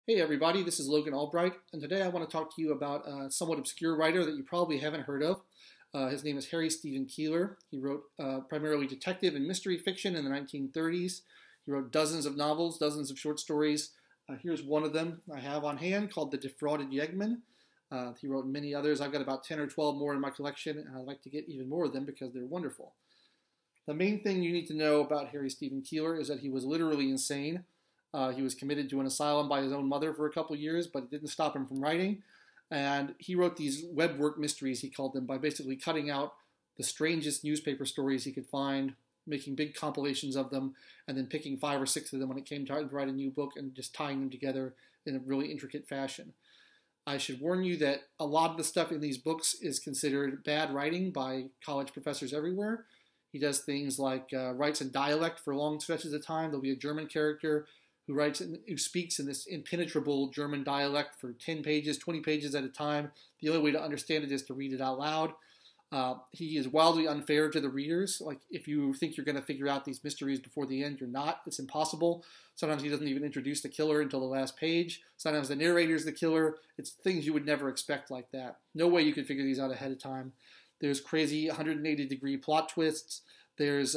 Hey everybody, this is Logan Albright, and today I want to talk to you about a somewhat obscure writer that you probably haven't heard of. His name is Stephen Keeler. He wrote primarily detective and mystery fiction in the 1930s. He wrote dozens of novels, dozens of short stories. Here's one of them I have on hand called The Defrauded Yeggman. He wrote many others. I've got about 10 or 12 more in my collection, and I'd like to get even more of them because they're wonderful. The main thing you need to know about Stephen Keeler is that he was literally insane. He was committed to an asylum by his own mother for a couple of years, but it didn't stop him from writing. And he wrote these Webwork mysteries, he called them, by basically cutting out the strangest newspaper stories he could find, making big compilations of them, and then picking 5 or 6 of them when it came time to write a new book and just tying them together in a really intricate fashion. I should warn you that a lot of the stuff in these books is considered bad writing by college professors everywhere. He does things like writes in dialect for long stretches of time. There'll be a German character who speaks in this impenetrable German dialect for 10 pages, 20 pages at a time. The only way to understand it is to read it out loud. He is wildly unfair to the readers. Like, if you think you're going to figure out these mysteries before the end, you're not. It's impossible. Sometimes he doesn't even introduce the killer until the last page. Sometimes the narrator's the killer. It's things you would never expect like that. No way you could figure these out ahead of time. There's crazy 180-degree plot twists. There's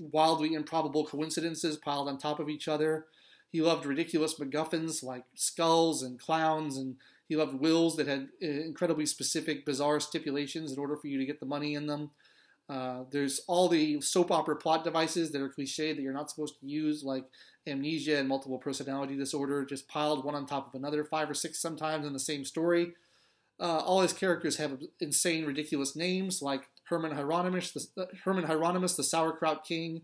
wildly improbable coincidences piled on top of each other. He loved ridiculous MacGuffins like skulls and clowns, and he loved wills that had incredibly specific, bizarre stipulations in order for you to get the money in them. There's all the soap opera plot devices that are cliche that you're not supposed to use, like amnesia and multiple personality disorder, just piled one on top of another, 5 or 6 sometimes in the same story. All his characters have insane, ridiculous names, like Herman Hieronymus, the Sauerkraut King,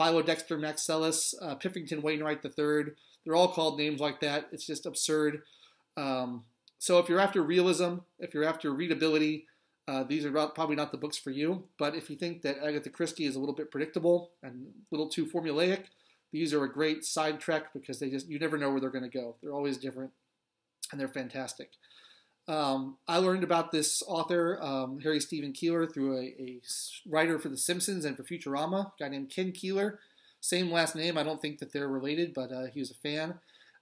Philodexter Maxellus, Piffington Wainwright III. They're all called names like that. It's just absurd. So if you're after realism, if you're after readability, these are probably not the books for you. But if you think that Agatha Christie is a little bit predictable and a little too formulaic, these are a great side trek because you never know where they're going to go. They're always different, and they're fantastic. I learned about this author, Stephen Keeler, through a writer for The Simpsons and for Futurama, a guy named Ken Keeler. Same last name. I don't think that they're related, but he was a fan.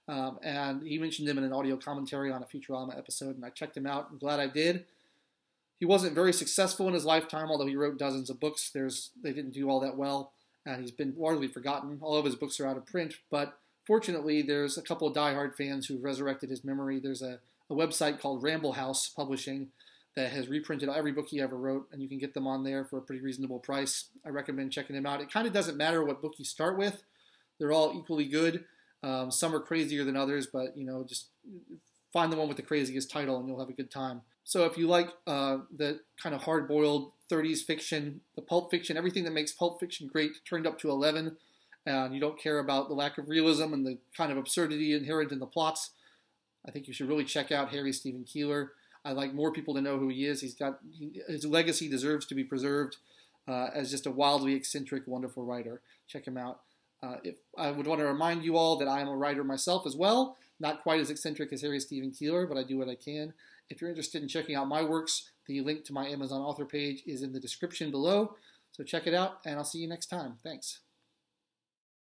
And he mentioned him in an audio commentary on a Futurama episode, and I checked him out. I'm glad I did. He wasn't very successful in his lifetime, although he wrote dozens of books. They didn't do all that well, and he's been largely forgotten. All of his books are out of print, but fortunately, there's a couple of diehard fans who've resurrected his memory. There's a website called Ramble House Publishing that has reprinted every book he ever wrote, and you can get them on there for a pretty reasonable price. I recommend checking them out. It kind of doesn't matter what book you start with. They're all equally good. Some are crazier than others, but just find the one with the craziest title and you'll have a good time. So if you like the kind of hard-boiled 30s fiction, the pulp fiction, everything that makes pulp fiction great turned up to 11, and you don't care about the lack of realism and the kind of absurdity inherent in the plots, I think you should really check out Stephen Keeler. I'd like more people to know who he is. His legacy deserves to be preserved as just a wildly eccentric, wonderful writer. Check him out. If I would want to remind you all that I am a writer myself as well. Not quite as eccentric as Stephen Keeler, but I do what I can. If you're interested in checking out my works, the link to my Amazon author page is in the description below. So check it out, and I'll see you next time. Thanks.